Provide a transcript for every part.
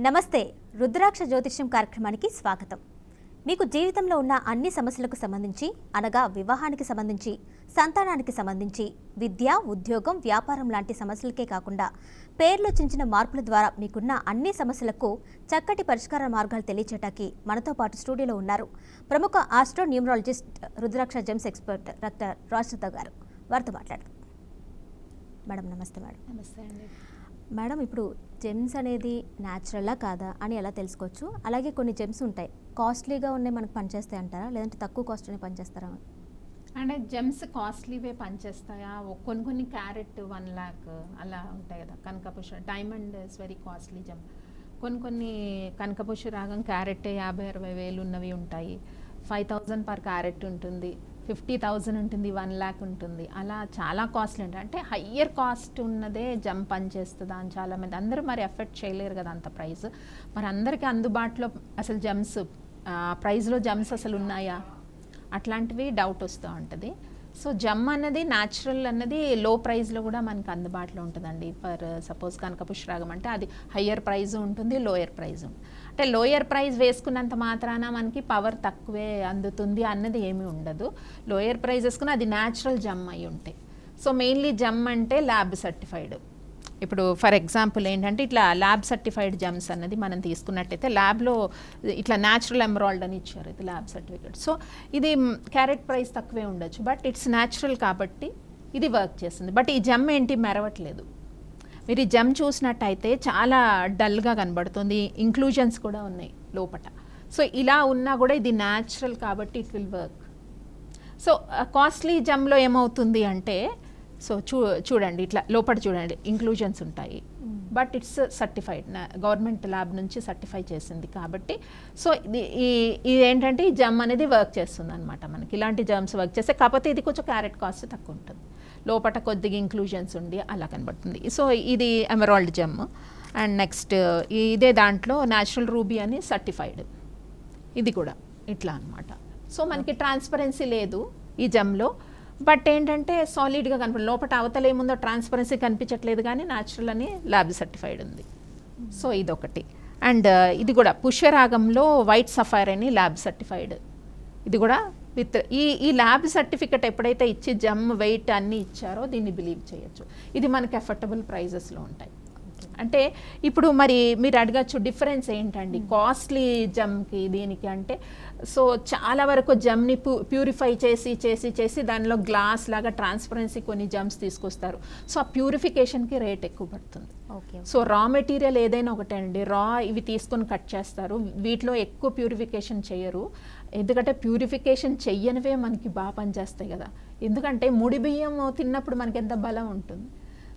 నమస్తే. రుద్రాక్ష జ్యోతిష్యం కార్యక్రమానికి స్వాగతం. మీకు జీవితంలో ఉన్న అన్ని సమస్యలకు సంబంధించి అనగా వివాహానికి సంబంధించి, సంతానానికి సంబంధించి, విద్య, ఉద్యోగం, వ్యాపారం లాంటి సమస్యలకే కాకుండా పేర్లో చిన్న మార్పుల ద్వారా మీకున్న అన్ని సమస్యలకు చక్కటి పరిష్కార మార్గాలు తెలియచేయడానికి మనతో పాటు స్టూడియోలో ఉన్నారు ప్రముఖ ఆస్ట్రో న్యూమరాలజిస్ట్, రుద్రాక్ష జెమ్స్ ఎక్స్పర్ట్ డాక్టర్ రాజశేఖర్ గారు. వారితో మాట్లాడదాం. మేడం నమస్తే. మేడం నమస్తే అండి. మేడం, ఇప్పుడు జెమ్స్ అనేది న్యాచురలా కాదా అని ఎలా తెలుసుకోవచ్చు? అలాగే కొన్ని జెమ్స్ ఉంటాయి, కాస్ట్లీగా ఉన్నాయి, మనకు పనిచేస్తాయి అంటారా, లేదంటే తక్కువ కాస్ట్లోనే పనిచేస్తారా? అంటే జెమ్స్ కాస్ట్లీవే పనిచేస్తాయా? కొన్ని క్యారెట్ 1 lakh అలా ఉంటాయి కదా. కనకపుష diamond is very costly gem. కొన్ని కనకపుష రాగం క్యారెట్ 50-60 వేలు ఉన్నవి ఉంటాయి. 5,000 పర్ క్యారెట్ ఉంటుంది, 50,000 ఉంటుంది, 1 lakh ఉంటుంది. అలా చాలా కాస్ట్లీ ఉంటాయి. అంటే హయ్యర్ కాస్ట్ ఉన్నదే జమ్ పనిచేస్తుందా అని చాలామంది అందరూ మరి ఎఫెక్ట్ చేయలేరు కదా అంత ప్రైస్. మరి అందరికీ అందుబాటులో అసలు జమ్స్ ప్రైస్లో జమ్స్ అసలు ఉన్నాయా అట్లాంటివి డౌట్ వస్తూ ఉంటుంది. సో జమ్ అన్నది న్యాచురల్ అన్నది లో ప్రైస్లో కూడా మనకు అందుబాటులో ఉంటుందండి. ఫర్ సపోజ్ కనకపుష్పరాగం అంటే అది హయ్యర్ ప్రైజ్ ఉంటుంది, లోయర్ ప్రైజ్ ఉంటుంది. అంటే లోయర్ ప్రైజ్ వేసుకున్నంత మాత్రాన మనకి పవర్ తక్కువే అందుతుంది అన్నది ఏమీ ఉండదు. లోయర్ ప్రైజ్ వేసుకుని అది న్యాచురల్ జమ్ అయి ఉంటాయి. సో మెయిన్లీ జమ్ అంటే ల్యాబ్ సర్టిఫైడ్. ఇప్పుడు ఫర్ ఎగ్జాంపుల్ ఏంటంటే ఇట్లా ల్యాబ్ సర్టిఫైడ్ జమ్స్ అన్నది మనం తీసుకున్నట్టయితే ల్యాబ్లో ఇట్లా న్యాచురల్ ఎమరాల్డ్ అని ఇచ్చారు, ఇది ల్యాబ్ సర్టిఫికేట్. సో ఇది క్యారెట్ ప్రైస్ తక్కువే ఉండొచ్చు, బట్ ఇట్స్ న్యాచురల్ కాబట్టి ఇది వర్క్ చేస్తుంది. బట్ ఈ జమ్ ఏంటి మెరవట్లేదు. మీరు ఈ జమ్ చూసినట్టయితే చాలా డల్గా కనబడుతుంది, ఇంక్లూజన్స్ కూడా ఉన్నాయి లోపట. సో ఇలా ఉన్నా కూడా ఇది న్యాచురల్ కాబట్టి it will work. So costly జమ్లో ఏమవుతుంది అంటే, సో చూడండి ఇట్లా లోపల చూడండి ఇంక్లూజన్స్ ఉంటాయి, but it's certified, government lab నుంచి సర్టిఫై చేసింది కాబట్టి. సో ఇది ఏంటంటే ఈ జమ్ అనేది వర్క్ చేస్తుంది అనమాట. మనకి ఇలాంటి జమ్స్ వర్క్ చేస్తే, కాకపోతే ఇది కొంచెం క్యారెట్ కాస్ట్ తక్కువ ఉంటుంది, లోపల కొద్దిగా ఇంక్లూజన్స్ ఉండి అలా కనబడుతుంది. సో ఇది ఎమరాల్డ్ జమ్. అండ్ నెక్స్ట్ ఇదే దాంట్లో న్యాచురల్ రూబీ అని సర్టిఫైడ్, ఇది కూడా ఇట్లా అనమాట. సో మనకి ట్రాన్స్పరెన్సీ లేదు ఈ జమ్లో, బట్ ఏంటంటే సాలిడ్గా కనపడ, లోపల అవతల ఏముందో ట్రాన్స్పరెన్సీ కనిపించట్లేదు, కానీ న్యాచురల్ అని ల్యాబ్ సర్టిఫైడ్ ఉంది. సో ఇదొకటి. అండ్ ఇది కూడా పుష్యరాగంలో వైట్ సఫైర్ అని ల్యాబ్ సర్టిఫైడ్, ఇది కూడా విత్ ఈ ల్యాబ్ సర్టిఫికెట్ ఎప్పుడైతే ఇచ్చి జమ్ వెయిట్ అన్నీ ఇచ్చారో దీన్ని బిలీవ్ చేయొచ్చు. ఇది మనకి అఫోర్డబుల్ ప్రైజెస్లో ఉంటాయి. అంటే ఇప్పుడు మరి మీరు అడగచ్చు డిఫరెన్స్ ఏంటండి కాస్ట్లీ జమ్కి దీనికి అంటే. సో చాలా వరకు జమ్ని ప్యూరిఫై చేసి దానిలో గ్లాస్ లాగా ట్రాన్స్పరెన్సీ కొన్ని జమ్స్ తీసుకొస్తారు. సో ఆ ప్యూరిఫికేషన్కి రేట్ ఎక్కువ పడుతుంది. ఓకే. సో రా మెటీరియల్ ఏదైనా ఒకటే అండి, రా ఇవి తీసుకొని కట్ చేస్తారు, వీటిలో ఎక్కువ ప్యూరిఫికేషన్ చేయరు. ఎందుకంటే ప్యూరిఫికేషన్ చెయ్యనివే మనకి బాగా పనిచేస్తాయి కదా. ఎందుకంటే ముడి బియ్యం తిన్నప్పుడు మనకి ఎంత బలం ఉంటుంది.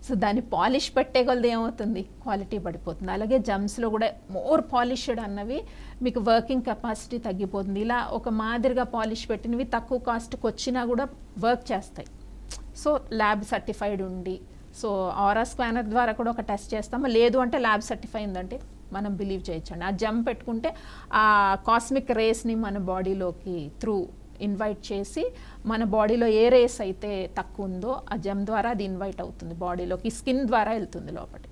సో దాన్ని పాలిష్ పెట్టే కొలది ఏమవుతుంది, క్వాలిటీ పడిపోతుంది. అలాగే జమ్స్లో కూడా మోర్ పాలిష్డ్ అన్నవి మీకు వర్కింగ్ కెపాసిటీ తగ్గిపోతుంది. ఇలా ఒక మాదిరిగా పాలిష్ పెట్టినవి తక్కువ కాస్ట్కి వచ్చినా కూడా వర్క్ చేస్తాయి. సో ల్యాబ్ సర్టిఫైడ్ ఉండి, సో ఆరా స్కానర్ ద్వారా కూడా ఒక టెస్ట్ చేస్తాము, లేదు అంటే ల్యాబ్ సర్టిఫై ఉందంటే మనం బిలీవ్ చేయొచ్చండి. ఆ జమ్ పెట్టుకుంటే ఆ కాస్మిక్ రేస్ని మన బాడీలోకి త్రూ ఇన్వైట్ చేసి, మన బాడీలో ఏ రేస్ అయితే తక్కువ ఉందో ఆ జమ్ ద్వారా అది ఇన్వైట్ అవుతుంది బాడీలోకి, స్కిన్ ద్వారా వెళ్తుంది లోపలి.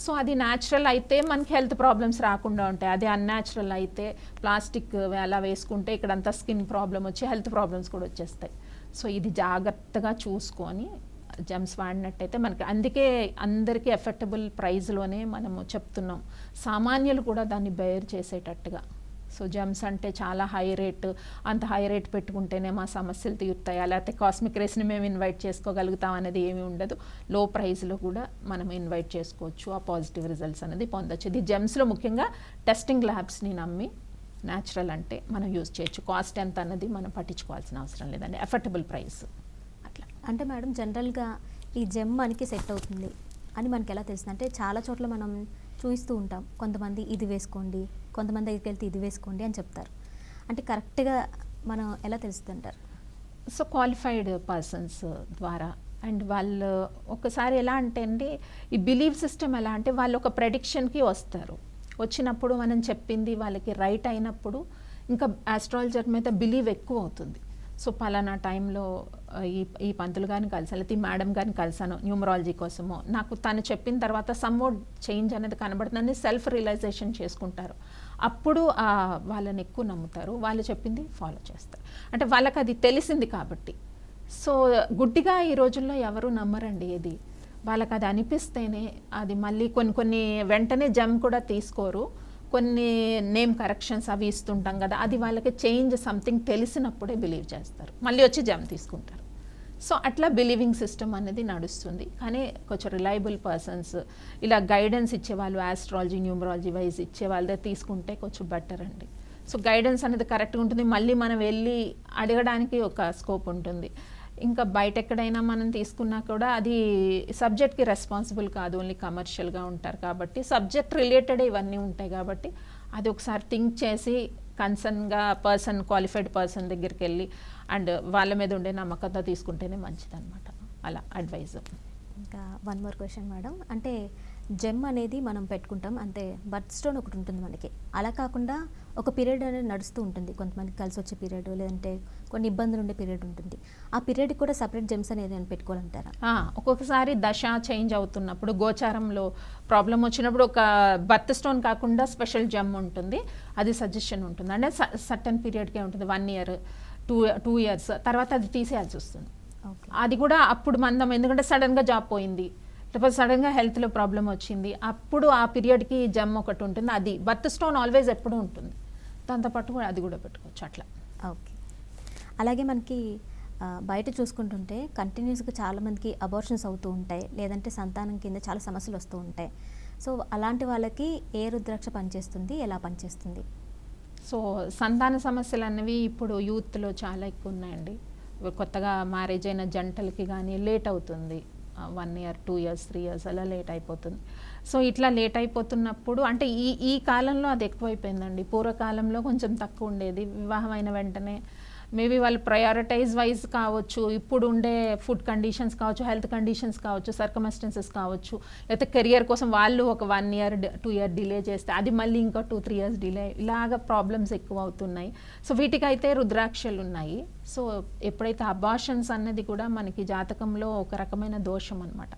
సో అది న్యాచురల్ అయితే మనకి హెల్త్ ప్రాబ్లమ్స్ రాకుండా ఉంటాయి. అది అన్యాచురల్ అయితే ప్లాస్టిక్ అలా వేసుకుంటే ఇక్కడంతా స్కిన్ ప్రాబ్లం వచ్చి హెల్త్ ప్రాబ్లమ్స్ కూడా వచ్చేస్తాయి. సో ఇది జాగ్రత్తగా చూసుకొని జమ్స్ వాడినట్టయితే మనకి, అందుకే అందరికీ ఎఫెక్టబుల్ ప్రైస్లోనే మనము చెప్తున్నాం, సామాన్యులు కూడా దాన్ని బేర్ చేసేటట్టుగా. సో జమ్స్ అంటే చాలా హై రేట్, అంత హై రేట్ పెట్టుకుంటేనే మా సమస్యలు తీరుతాయి, లేకపోతే కాస్మిక్ రేస్ని మేము ఇన్వైట్ చేసుకోగలుగుతాం అనేది ఏమీ ఉండదు. లో ప్రైస్లో కూడా మనం ఇన్వైట్ చేసుకోవచ్చు, ఆ పాజిటివ్ రిజల్ట్స్ అనేది పొందొచ్చు. ఇది జమ్స్లో ముఖ్యంగా టెస్టింగ్ ల్యాబ్స్ని నమ్మి న్యాచురల్ అంటే మనం యూజ్ చేయొచ్చు. కాస్ట్ ఎంత అన్నది మనం పట్టించుకోవాల్సిన అవసరం లేదండి, అఫోర్డబుల్ ప్రైస్ అట్లా. అంటే మేడం, జనరల్గా ఈ జెమ్ మనకి సెట్ అవుతుంది అని మనకి ఎలా తెలుస్తుంది అంటే, చాలా చోట్ల మనం చూస్తూ ఉంటాం, కొంతమంది ఇది వేసుకోండి, కొంతమంది దగ్గరికి వెళ్తే ఇది వేసుకోండి అని చెప్తారు. అంటే కరెక్ట్గా మనం ఎలా తెలుస్తుంటారు? సో క్వాలిఫైడ్ పర్సన్స్ ద్వారా. అండ్ వాళ్ళు ఒకసారి ఎలా అంటే అండి, ఈ బిలీవ్ సిస్టమ్ ఎలా అంటే వాళ్ళు ఒక ప్రెడిక్షన్కి వస్తారు, వచ్చినప్పుడు మనం చెప్పింది వాళ్ళకి రైట్ అయినప్పుడు ఇంకా ఆస్ట్రాలజర్ మీద బిలీవ్ ఎక్కువ అవుతుంది. సో పలానా టైంలో ఈ పంతులు గారిని కలిసాను, లేకపోతే ఈ మేడం గారిని కలిసాను న్యూమరాలజీ కోసమో, నాకు తను చెప్పిన తర్వాత సమ్వాట్ చేంజ్ అనేది కనబడుతుందని సెల్ఫ్ రియలైజేషన్ చేసుకుంటారు. అప్పుడు వాళ్ళని ఎక్కువ నమ్ముతారు, వాళ్ళు చెప్పింది ఫాలో చేస్తారు. అంటే వాళ్ళకి అది తెలిసింది కాబట్టి. సో గుడ్డిగా ఈ రోజుల్లో ఎవరు నమ్మరండి ఏది. వాళ్ళకి అది అనిపిస్తేనే అది మళ్ళీ కొన్ని వెంటనే జమ్ కూడా తీసుకోరు. కొన్ని నేమ్ కరెక్షన్స్ అవి ఇస్తుంటాం కదా, అది వాళ్ళకి చేంజ్ సంథింగ్ తెలిసినప్పుడే బిలీవ్ చేస్తారు, మళ్ళీ వచ్చి జమ్ తీసుకుంటారు. సో అట్లా బిలీవింగ్ సిస్టమ్ అనేది నడుస్తుంది. కానీ కొంచెం రిలయబుల్ పర్సన్స్, ఇలా గైడెన్స్ ఇచ్చేవాళ్ళు, ఆస్ట్రాలజీ న్యూమరాలజీ వైజ్ ఇచ్చే వాళ్ళదే తీసుకుంటే కొంచెం బెటర్ అండి. సో గైడెన్స్ అనేది కరెక్ట్గా ఉంటుంది, మళ్ళీ మనం వెళ్ళి అడగడానికి ఒక స్కోప్ ఉంటుంది. ఇంకా బయట ఎక్కడైనా మనం తీసుకున్నా కూడా అది సబ్జెక్ట్కి రెస్పాన్సిబుల్ కాదు, ఓన్లీ కమర్షియల్గా ఉంటారు కాబట్టి, సబ్జెక్ట్ రిలేటెడ్ ఇవన్నీ ఉంటాయి కాబట్టి అది ఒకసారి థింక్ చేసి కన్సర్న్గా క్వాలిఫైడ్ పర్సన్ దగ్గరికి వెళ్ళి అండ్ వాళ్ళ మీద ఉండే నమ్మకంతో తీసుకుంటేనే మంచిదన్నమాట. అలా అడ్వైజ్. ఇంకా వన్ మోర్ క్వశ్చన్ మేడం, అంటే జెమ్ అనేది మనం పెట్టుకుంటాం, అంటే బర్త్ స్టోన్ ఒకటి ఉంటుంది మనకి. అలా కాకుండా ఒక పీరియడ్ అనేది నడుస్తూ ఉంటుంది, కొంతమందికి కలిసి వచ్చే పీరియడ్, లేదంటే కొన్ని ఇబ్బందులు ఉండే పీరియడ్ ఉంటుంది. ఆ పీరియడ్కి కూడా సపరేట్ జెమ్స్ అనేది అని పెట్టుకోవాలంటారా? ఒక్కొక్కసారి దశ చేంజ్ అవుతున్నప్పుడు, గోచారంలో ప్రాబ్లం వచ్చినప్పుడు ఒక బర్త్ స్టోన్ కాకుండా స్పెషల్ జెమ్ ఉంటుంది, అది సజెషన్ ఉంటుంది. అంటే సర్టన్ పీరియడ్కే ఉంటుంది, 1 year 2 years తర్వాత అది తీసేయాల్సి వస్తుంది. అది కూడా అప్పుడు మనం, ఎందుకంటే సడన్గా జాబ్ పోయింది, లేకపోతే సడన్గా హెల్త్లో ప్రాబ్లం వచ్చింది, అప్పుడు ఆ పీరియడ్కి జమ్ ఒకటి ఉంటుంది. అది బర్త్ స్టోన్ ఆల్వేస్ ఎప్పుడూ ఉంటుంది, దాంతోపాటు కూడా అది కూడా పెట్టుకోవచ్చు అట్లా. ఓకే. అలాగే మనకి బయట చూసుకుంటుంటే కంటిన్యూస్గా చాలామందికి అబార్షన్స్ అవుతూ ఉంటాయి, లేదంటే సంతానం కింద చాలా సమస్యలు వస్తూ ఉంటాయి. సో అలాంటి వాళ్ళకి ఏ రుద్రాక్ష పనిచేస్తుంది, ఎలా పనిచేస్తుంది? సో సంతాన సమస్యలు అనేవి ఇప్పుడు యూత్లో చాలా ఎక్కువ ఉన్నాయండి. కొత్తగా మ్యారేజ్ అయిన జంటలకి కానీ లేట్ అవుతుంది, 1 year 2 years 3 years అలా లేట్ అయిపోతుంది. సో ఇట్లా లేట్ అయిపోతున్నప్పుడు అంటే ఈ కాలంలో అది ఎక్కువైపోయిందండి. పూర్వకాలంలో కొంచెం తక్కువ ఉండేది. వివాహం అయిన వెంటనే మేబీ వాళ్ళు ప్రయారిటైజ్ వైజ్ కావచ్చు, ఇప్పుడు ఉండే ఫుడ్ కండిషన్స్ కావచ్చు, హెల్త్ కండిషన్స్ కావచ్చు, సర్కమస్టెన్సెస్ కావచ్చు, లేకపోతే కెరియర్ కోసం వాళ్ళు ఒక 1 year 2 year డిలే చేస్తే అది మళ్ళీ ఇంకా 2-3 years డిలే, ఇలాగ ప్రాబ్లమ్స్ ఎక్కువ అవుతున్నాయి. సో వీటికైతే రుద్రాక్షలు ఉన్నాయి. సో ఎప్పుడైతే అబార్షన్స్ అన్నది కూడా మనకి జాతకంలో ఒక రకమైన దోషం అనమాట.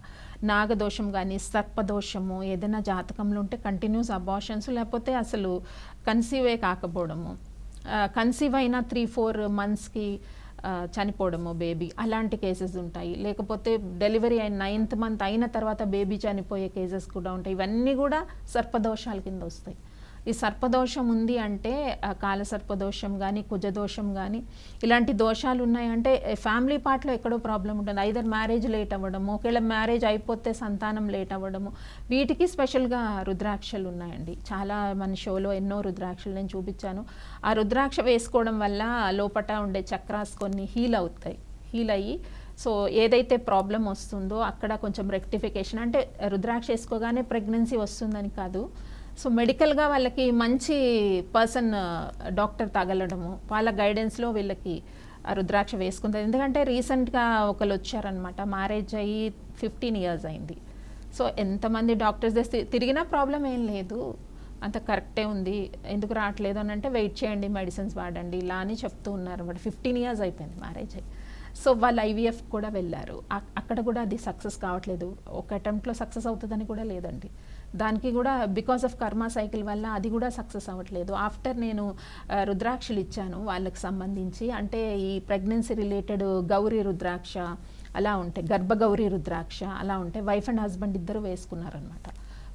నాగదోషం కానీ సర్పదోషము ఏదైనా జాతకంలో ఉంటే కంటిన్యూస్ అబార్షన్స్, లేకపోతే అసలు కన్సీవే కాకపోవడము, కన్సీవ్ అయిన 3-4 monthsకి చనిపోవడము బేబీ, అలాంటి కేసెస్ ఉంటాయి. లేకపోతే డెలివరీ అయిన 9th month అయిన తర్వాత బేబీ చనిపోయే కేసెస్ కూడా ఉంటాయి. ఇవన్నీ కూడా సర్పదోషాల కింద వస్తాయి. ఈ సర్పదోషం ఉంది అంటే కాలసర్పదోషం కానీ కుజదోషం కానీ ఇలాంటి దోషాలు ఉన్నాయంటే ఫ్యామిలీ పార్ట్లో ఎక్కడో ప్రాబ్లం ఉంటుంది. ఐదర్ మ్యారేజ్ లేట్ అవ్వడము, ఒకవేళ మ్యారేజ్ అయిపోతే సంతానం లేట్ అవ్వడము, వీటికి స్పెషల్గా రుద్రాక్షలు ఉన్నాయండి. చాలా మన షోలో ఎన్నో రుద్రాక్షలు నేను చూపించాను. ఆ రుద్రాక్ష వేసుకోవడం వల్ల లోపట ఉండే చక్రాస్ కొన్ని హీల్ అయ్యి సో ఏదైతే ప్రాబ్లం వస్తుందో అక్కడ కొంచెం రెక్టిఫికేషన్, అంటే రుద్రాక్ష వేసుకోగానే ప్రెగ్నెన్సీ వస్తుందని కాదు. సో మెడికల్గా వాళ్ళకి మంచి పర్సన్ డాక్టర్ తగలడము, వాళ్ళ గైడెన్స్లో వీళ్ళకి రుద్రాక్ష వేసుకుంటారు. ఎందుకంటే రీసెంట్గా ఒకరు వచ్చారనమాట, మ్యారేజ్ అయ్యి 15 years అయింది. సో ఎంతమంది డాక్టర్స్ తిరిగినా ప్రాబ్లం ఏం లేదు, అంత కరెక్టే ఉంది, ఎందుకు రావట్లేదు అని అంటే వెయిట్ చేయండి, మెడిసిన్స్ వాడండి, ఇలా అని చెప్తూ ఉన్నారు. బట్ 15 years అయిపోయింది మ్యారేజ్ అయ్యి. సో వాళ్ళు IVF కూడా వెళ్ళారు, అక్కడ కూడా అది సక్సెస్ కావట్లేదు. ఒక అటెంప్ట్లో సక్సెస్ అవుతుందని కూడా లేదండి, దానికి కూడా బికాస్ ఆఫ్ కర్మ సైకిల్ వల్ల అది కూడా సక్సెస్ అవ్వట్లేదు. ఆఫ్టర్ నేను రుద్రాక్షలు ఇచ్చాను వాళ్ళకి సంబంధించి, అంటే ఈ ప్రెగ్నెన్సీ రిలేటెడ్ గౌరీ రుద్రాక్ష అలా ఉంటాయి, గర్భగౌరీ రుద్రాక్ష అలా ఉంటాయి. వైఫ్ అండ్ హస్బెండ్ ఇద్దరు వేసుకున్నారనమాట.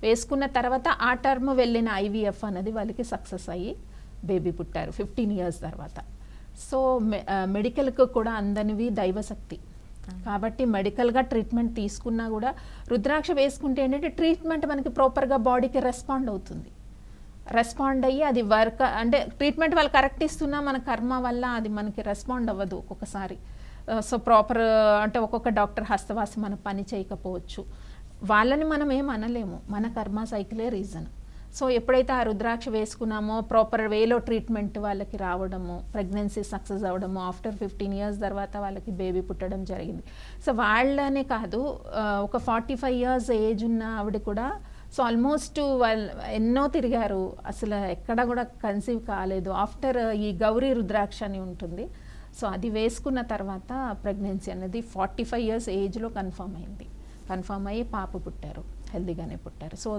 వేసుకున్న తర్వాత ఆ టర్మ్ వెళ్ళిన IVF అనేది వాళ్ళకి సక్సెస్ అయ్యి బేబీ పుట్టారు 15 years తర్వాత. సో మెడికల్కి కూడా అందనివి దైవశక్తి కాబట్టి మెడికల్గా ట్రీట్మెంట్ తీసుకున్నా కూడా రుద్రాక్ష వేసుకుంటే ఏంటంటే ట్రీట్మెంట్ మనకి ప్రాపర్గా బాడీకి రెస్పాండ్ అయ్యి అది వర్క్, అంటే ట్రీట్మెంట్ వాళ్ళు కరెక్ట్ ఇస్తున్నా మన కర్మ వల్ల అది మనకి రెస్పాండ్ అవ్వదు ఒక్కొక్కసారి. సో ప్రాపర్ అంటే ఒక్కొక్క డాక్టర్ హస్తవాసి మన పని చేయకపోవచ్చు, వాళ్ళని మనం ఏం అనలేము, మన కర్మ సైకిలే రీజన్. సో ఎప్పుడైతే ఆ రుద్రాక్ష వేసుకున్నామో ప్రాపర్ వేలో ట్రీట్మెంట్ వాళ్ళకి రావడము, ప్రెగ్నెన్సీ సక్సెస్ అవ్వడము, ఆఫ్టర్ 15 years తర్వాత వాళ్ళకి బేబీ పుట్టడం జరిగింది. సో వాళ్ళనే కాదు, ఒక 45 years ఏజ్ ఉన్న ఆవిడ కూడా సో ఆల్మోస్ట్ వాళ్ళు ఎన్నో తిరిగారు, అసలు ఎక్కడ కూడా కన్సీవ్ కాలేదు. ఆఫ్టర్ ఈ గౌరీ రుద్రాక్ష అని ఉంటుంది, సో అది వేసుకున్న తర్వాత ప్రెగ్నెన్సీ అనేది 45 ఇయర్స్ ఏజ్లో కన్ఫర్మ్ అయింది. కన్ఫర్మ్ అయ్యి పాప పుట్టారు, హెల్దీగానే పుట్టారు. సో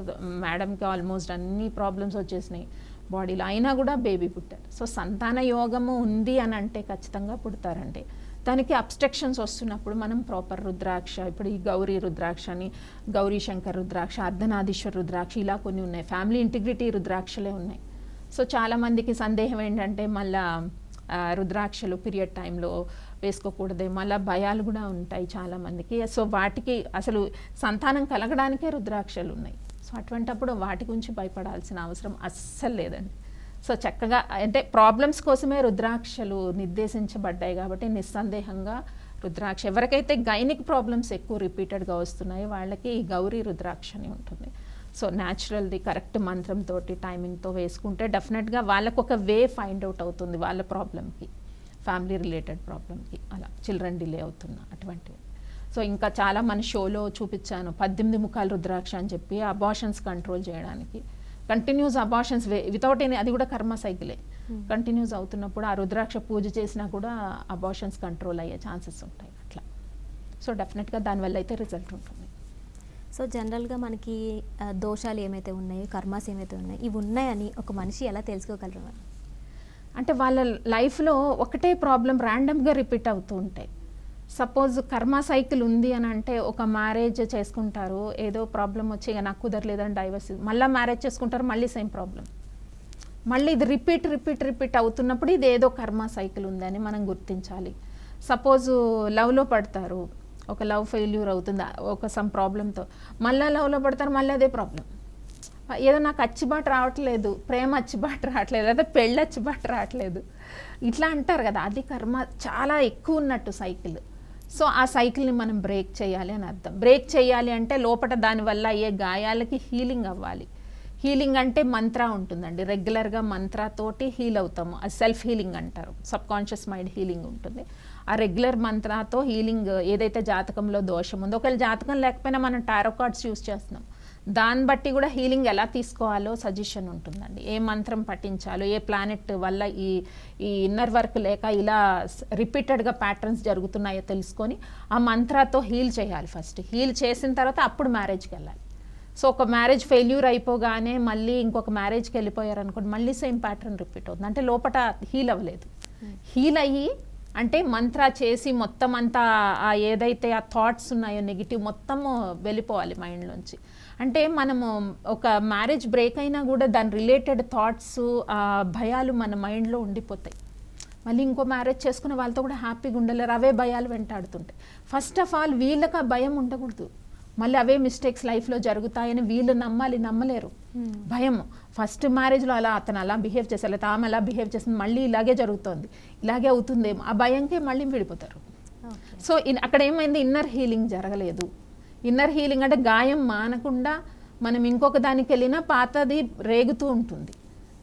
మేడంకి ఆల్మోస్ట్ అన్ని ప్రాబ్లమ్స్ వచ్చేసినాయి బాడీలో, అయినా కూడా బేబీ పుట్టారు. సో సంతాన యోగము ఉంది అని అంటే ఖచ్చితంగా పుడతారండి. దానికి అబ్స్ట్రక్షన్స్ వస్తున్నప్పుడు మనం ప్రాపర్ రుద్రాక్ష, ఇప్పుడు ఈ గౌరీ రుద్రాక్ష అని, గౌరీ శంకర్ రుద్రాక్ష, అర్ధనాదీశ్వర రుద్రాక్ష, ఇలా కొన్ని ఉన్నాయి. ఫ్యామిలీ ఇంటిగ్రిటీ రుద్రాక్షలే ఉన్నాయి. సో చాలామందికి సందేహం ఏంటంటే మళ్ళీ రుద్రాక్షలు పీరియడ్ టైంలో వేసుకోకూడదే, మళ్ళీ భయాలు కూడా ఉంటాయి చాలామందికి. సో వాటికి అసలు సంతానం కలగడానికే రుద్రాక్షలు ఉన్నాయి. సో అటువంటప్పుడు వాటి గురించి భయపడాల్సిన అవసరం అస్సలు లేదండి. సో చక్కగా అంటే ప్రాబ్లమ్స్ కోసమే రుద్రాక్షలు నిర్దేశించబడ్డాయి కాబట్టి నిస్సందేహంగా రుద్రాక్ష, ఎవరికైతే గైనిక్ ప్రాబ్లమ్స్ ఎక్కువ రిపీటెడ్గా వస్తున్నాయో వాళ్ళకి ఈ గౌరీ రుద్రాక్ష అని ఉంటుంది. సో న్యాచురల్ది కరెక్ట్ మంత్రంతో టైమింగ్తో వేసుకుంటే డెఫినెట్గా వాళ్ళకు ఒక వే ఫైండ్ అవుట్ అవుతుంది వాళ్ళ ప్రాబ్లమ్కి, ఫ్యామిలీ రిలేటెడ్ ప్రాబ్లమ్కి, అలా చిల్డ్రన్ డిలే అవుతున్నా అటువంటివి. సో ఇంకా చాలా మన షోలో చూపించాను 18 ముఖాల రుద్రాక్ష అని చెప్పి అబార్షన్స్ కంట్రోల్ చేయడానికి. కంటిన్యూస్ అబార్షన్స్ వితౌట్ ఎనీ, అది కూడా కర్మ సైకిలే, కంటిన్యూస్ అవుతున్నప్పుడు ఆ రుద్రాక్ష పూజ చేసినా కూడా అబార్షన్స్ కంట్రోల్ అయ్యే ఛాన్సెస్ ఉంటాయి అట్లా. సో డెఫినెట్గా దానివల్ల అయితే రిజల్ట్ ఉంటుంది. సో జనరల్గా మనకి దోషాలు ఏమైతే ఉన్నాయో, కర్మాస్ ఏమైతే ఉన్నాయో, ఇవి ఉన్నాయని ఒక మనిషి ఎలా తెలుసుకోగలరు? అంటే వాళ్ళ లైఫ్లో ఒకటే ప్రాబ్లం ర్యాండమ్గా రిపీట్ అవుతూ ఉంటాయి. సపోజ్ కర్మ సైకిల్ ఉంది అని అంటే ఒక మ్యారేజ్ చేసుకుంటారు, ఏదో ప్రాబ్లం వచ్చి ఇక నాకు కుదరలేదని డైవర్స్, మళ్ళీ మ్యారేజ్ చేసుకుంటారు, మళ్ళీ సేమ్ ప్రాబ్లం, మళ్ళీ ఇది రిపీట్ అవుతున్నప్పుడు ఇది ఏదో కర్మ సైకిల్ ఉందని మనం గుర్తించాలి. సపోజు లవ్లో పడతారు, ఒక లవ్ ఫెయిల్యూర్ అవుతుంది ఒక సమ్ ప్రాబ్లంతో, మళ్ళీ లవ్లో పడతారు, మళ్ళీ అదే ప్రాబ్లం, ఏదో నాకు అచ్చిబాటు రావట్లేదు, ప్రేమ అచ్చిబాటు రావట్లేదు, లేదా పెళ్ళి అచ్చిబాటు రావట్లేదు, ఇట్లా అంటారు కదా, అది కర్మ చాలా ఎక్కువ ఉన్నట్టు సైకిల్. సో ఆ సైకిల్ని మనం బ్రేక్ చేయాలి అని అర్థం. బ్రేక్ చేయాలి అంటే లోపల దానివల్ల అయ్యే గాయాలకి హీలింగ్ అవ్వాలి. హీలింగ్ అంటే మంత్ర ఉంటుందండి, రెగ్యులర్గా మంత్రతోటి హీల్ అవుతాము, అది సెల్ఫ్ హీలింగ్ అంటారు, సబ్ కాన్షియస్ మైండ్ హీలింగ్ ఉంటుంది. ఆ రెగ్యులర్ మంత్రతో హీలింగ్, ఏదైతే జాతకంలో దోషం ఉందో, ఒకవేళ జాతకం లేకపోయినా మనం టారో కార్డ్స్ యూస్ చేస్తున్నాం, దాన్ని బట్టి కూడా హీలింగ్ ఎలా తీసుకోవాలో సజెషన్ ఉంటుందండి. ఏ మంత్రం పఠించాలో, ఏ ప్లానెట్ వల్ల ఈ ఇన్నర్ వర్క్ లేక ఇలా రిపీటెడ్గా ప్యాటర్న్స్ జరుగుతున్నాయో తెలుసుకొని ఆ మంత్రతో హీల్ చేయాలి. ఫస్ట్ హీల్ చేసిన తర్వాత అప్పుడు మ్యారేజ్కి వెళ్ళాలి. సో ఒక మ్యారేజ్ ఫెయిల్యూర్ అయిపోగానే మళ్ళీ ఇంకొక మ్యారేజ్కి వెళ్ళిపోయారు అనుకోండి, మళ్ళీ సేమ్ ప్యాటర్న్ రిపీట్ అవుతుంది, అంటే లోపల హీల్ అవ్వలేదు. హీల్ అయ్యి అంటే మంత్ర చేసి మొత్తం అంతా ఏదైతే ఆ థాట్స్ ఉన్నాయో నెగిటివ్ మొత్తము వెళ్ళిపోవాలి మైండ్లోంచి. అంటే మనము ఒక మ్యారేజ్ బ్రేక్ అయినా కూడా దాని రిలేటెడ్ థాట్స్, భయాలు మన మైండ్లో ఉండిపోతాయి. మళ్ళీ ఇంకో మ్యారేజ్ చేసుకున్న వాళ్ళతో కూడా హ్యాపీగా ఉండలేరు, అవే భయాలు వెంటాడుతుంటాయి. ఫస్ట్ ఆఫ్ ఆల్ వీళ్ళకి ఆ భయం ఉండకూడదు, మళ్ళీ అవే మిస్టేక్స్ లైఫ్లో జరుగుతాయని వీళ్ళు నమ్మలేరు. భయం, ఫస్ట్ మ్యారేజ్లో అతను అలా బిహేవ్ చేశారు, లేదా ఆమె అలా బిహేవ్ చేసింది, మళ్ళీ ఇలాగే జరుగుతోంది, ఇలాగే అవుతుందేమో, ఆ భయంకే మళ్ళీ విడిపోతారు. సో అక్కడ ఏమైంది, ఇన్నర్ హీలింగ్ జరగలేదు. ఇన్నర్ హీలింగ్ అంటే గాయం మానకుండా మనం ఇంకొక దానికి వెళ్ళినా పాతది రేగుతూ ఉంటుంది.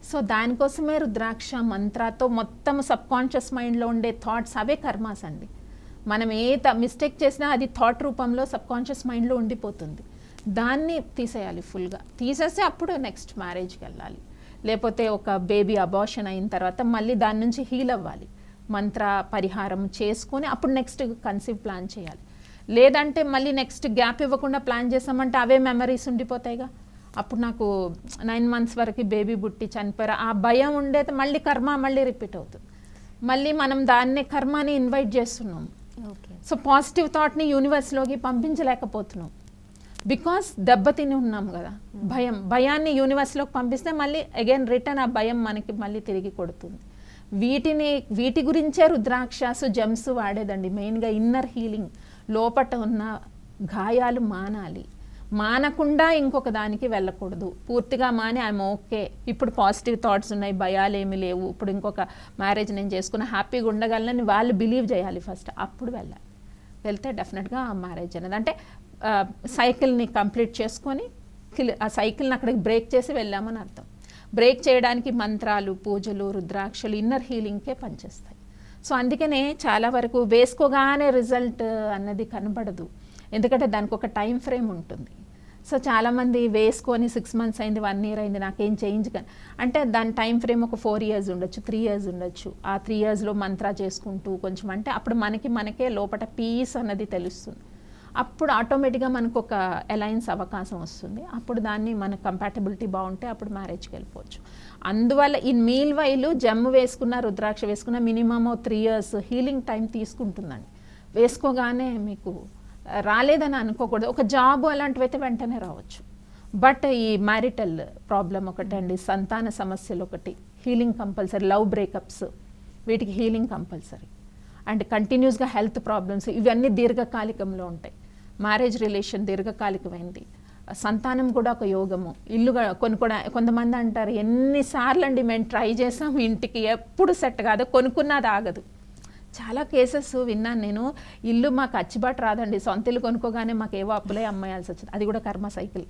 సో దానికోసమే రుద్రాక్ష మంత్రతో మొత్తం సబ్ కాన్షియస్ మైండ్లో ఉండే థాట్స్ అవే కర్మాస్ అండి. మనం ఏ మిస్టేక్ చేసినా అది థాట్ రూపంలో సబ్ కాన్షియస్ మైండ్లో ఉండిపోతుంది, దాన్ని తీసేయాలి ఫుల్గా. తీసేస్తే అప్పుడు నెక్స్ట్ మ్యారేజ్కి వెళ్ళాలి, లేకపోతే ఒక బేబీ అబార్షన్ అయిన తర్వాత మళ్ళీ దాని నుంచి హీల్ అవ్వాలి, మంత్ర పరిహారం చేసుకొని అప్పుడు నెక్స్ట్ కన్సీవ్ ప్లాన్ చేయాలి. లేదంటే మళ్ళీ నెక్స్ట్ గ్యాప్ ఇవ్వకుండా ప్లాన్ చేసామంటే అవే మెమరీస్ ఉండిపోతాయిగా. అప్పుడు నాకు 9 months వరకు బేబీ బుట్టి చనిపోయారు, ఆ భయం ఉండేది, మళ్ళీ కర్మ మళ్ళీ రిపీట్ అవుతుంది, మళ్ళీ మనం దాన్నే కర్మని ఇన్వైట్ చేస్తున్నాం. సో పాజిటివ్ థాట్ని యూనివర్స్లోకి పంపించలేకపోతున్నాం, బికాస్ దెబ్బతిని ఉన్నాం కదా. భయాన్ని యూనివర్స్లోకి పంపిస్తే మళ్ళీ అగైన్ రిటర్న్ ఆ భయం మనకి మళ్ళీ తిరిగి కొడుతుంది. వీటి గురించే రుద్రాక్షాసు జెమ్స్ వాడేదండి మెయిన్గా. ఇన్నర్ హీలింగ్, లోపట ఉన్న గాయాలు మానకుండా ఇంకొక దానికి వెళ్ళకూడదు, పూర్తిగా మాని ఐఎమ్ ఓకే, ఇప్పుడు పాజిటివ్ థాట్స్ ఉన్నాయి, భయాలు ఏమీ లేవు, ఇప్పుడు ఇంకొక మ్యారేజ్ నేను చేసుకున్న హ్యాపీగా ఉండగలనని వాళ్ళు బిలీవ్ చేయాలి ఫస్ట్, అప్పుడు వెళ్తే డెఫినెట్గా ఆ మ్యారేజ్ అనేది అంటే సైకిల్ని కంప్లీట్ చేసుకొని ఆ సైకిల్ని అక్కడికి బ్రేక్ చేసి వెళ్ళామని అర్థం. బ్రేక్ చేయడానికి మంత్రాలు, పూజలు, రుద్రాక్షలు ఇన్నర్ హీలింగ్కే పనిచేస్తాయి. సో అందుకనే చాలా వరకు వేసుకోగానే రిజల్ట్ అన్నది కనబడదు, ఎందుకంటే దానికి ఒక టైం ఫ్రేమ్ ఉంటుంది. సో చాలామంది వేసుకొని 6 months అయింది, 1 year అయింది, నాకేం చేంజ్ కానీ అంటే దాని టైం ఫ్రేమ్ ఒక 4 years ఉండొచ్చు, 3 years ఉండొచ్చు. ఆ 3 yearsలో మంత్రా చేసుకుంటూ కొంచెం అంటే అప్పుడు మనకే లోపల పీస్ అన్నది తెలుస్తుంది. అప్పుడు ఆటోమేటిక్గా మనకు ఒక అలయన్స్ అవకాశం వస్తుంది. అప్పుడు దాన్ని మన కంపాటబిలిటీ బాగుంటే అప్పుడు మ్యారేజ్కి వెళ్ళిపోవచ్చు. అందువల్ల ఈ మీల్ వైలు జమ్ము వేసుకున్న, రుద్రాక్ష వేసుకున్న మినిమమ్ 3 years హీలింగ్ టైం తీసుకుంటుందండి. వేసుకోగానే మీకు రాలేదని అనుకోకూడదు. ఒక జాబ్ అలాంటివి అయితే వెంటనే రావచ్చు. బట్ ఈ మ్యారిటల్ ప్రాబ్లం ఒకటండి, సంతాన సమస్యలు ఒకటి, హీలింగ్ కంపల్సరీ. లవ్ బ్రేకప్స్ వీటికి హీలింగ్ కంపల్సరీ. అండ్ కంటిన్యూస్గా హెల్త్ ప్రాబ్లమ్స్ ఇవన్నీ దీర్ఘకాలికంలో ఉంటాయి. మ్యారేజ్ రిలేషన్ దీర్ఘకాలికమైంది. సంతానం కూడా ఒక యోగము. ఇల్లుగా కొంతమంది అంటారు, ఎన్నిసార్లు అండి మేము ట్రై చేసాం, ఇంటికి ఎప్పుడు సెట్ కాదు, కొనుక్కున్నది ఆగదు. చాలా కేసెస్ విన్నాను నేను. ఇల్లు మాకు అచ్చిబాటు రాదండి, సొంత ఇల్లు కొనుక్కోగానే మాకు ఏవో అప్పులే అమ్మేయాల్సి వచ్చింది. అది కూడా కర్మ సైకిల్.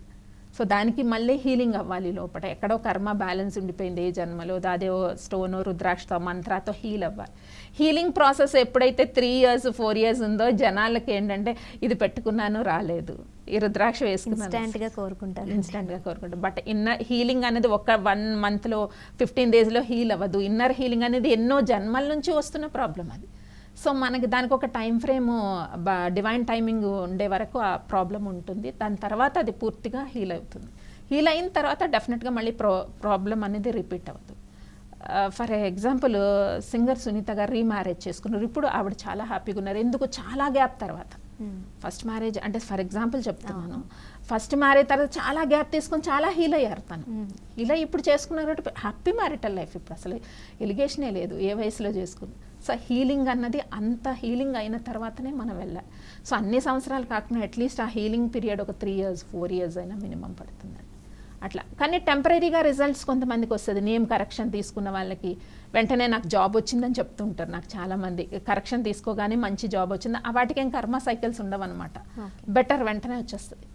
సో దానికి మళ్ళీ హీలింగ్ అవ్వాలి. లోపల ఎక్కడో కర్మ బ్యాలెన్స్ ఉండిపోయింది ఏ జన్మలో, అదేవో స్టోను, రుద్రాక్షతో, మంత్రాతో హీల్ అవ్వాలి. హీలింగ్ ప్రాసెస్ ఎప్పుడైతే 3 years 4 years ఉందో జనాలకి ఏంటంటే ఇది పెట్టుకున్నాను రాలేదు, ఈ రుద్రాక్ష వేసుకున్నాను ఇన్స్టెంట్గా కోరుకుంటారు. బట్ ఇన్నర్ హీలింగ్ అనేది ఒక 1 monthలో 15 daysలో హీల్ అవ్వదు. ఇన్నర్ హీలింగ్ అనేది ఎన్నో జన్మల నుంచి వస్తున్న ప్రాబ్లం అది. సో మనకి దానికి ఒక టైం ఫ్రేమ్, డివైన్ టైమింగ్ ఉండే వరకు ఆ ప్రాబ్లం ఉంటుంది. దాని తర్వాత అది పూర్తిగా హీల్ అవుతుంది. హీల్ అయిన తర్వాత డెఫినెట్గా మళ్ళీ ప్రాబ్లం అనేది రిపీట్ అవ్వదు. ఫర్ ఎగ్జాంపుల్ సింగర్ సునీత గారు రీమ్యారేజ్ చేసుకున్నారు. ఇప్పుడు ఆవిడ చాలా హ్యాపీగా ఉన్నారు. ఎందుకు? చాలా గ్యాప్ తర్వాత. ఫస్ట్ మ్యారేజ్ అంటే ఫర్ ఎగ్జాంపుల్ చెప్తున్నాను, ఫస్ట్ మ్యారేజ్ తర్వాత చాలా గ్యాప్ తీసుకొని చాలా హీల్ అయ్యారు తను. ఇలా ఇప్పుడు చేసుకున్నారు, హ్యాపీ మ్యారిటల్ లైఫ్. ఇప్పుడు అసలు ఎలిగేషనే లేదు ఏ వయసులో చేసుకుంది. సో హీలింగ్ అన్నది అంత హీలింగ్ అయిన తర్వాతనే మనం వెళ్ళాలి. సో అన్ని సంవత్సరాలు కాకుండా అట్లీస్ట్ ఆ హీలింగ్ పీరియడ్ ఒక 3 years 4 years అయినా మినిమం పడుతుందండి అట్లా. కానీ టెంపరీగా రిజల్ట్స్ కొంతమందికి వస్తుంది. నేమ్ కరెక్షన్ తీసుకున్న వాళ్ళకి వెంటనే నాకు జాబ్ వచ్చిందని చెప్తుంటారు. నాకు చాలామంది కరెక్షన్ తీసుకోగానే మంచి జాబ్ వచ్చింది. వాటికి ఏం కర్మ సైకిల్స్ ఉండవన్నమాట. బెటర్ వెంటనే వచ్చేస్తుంది.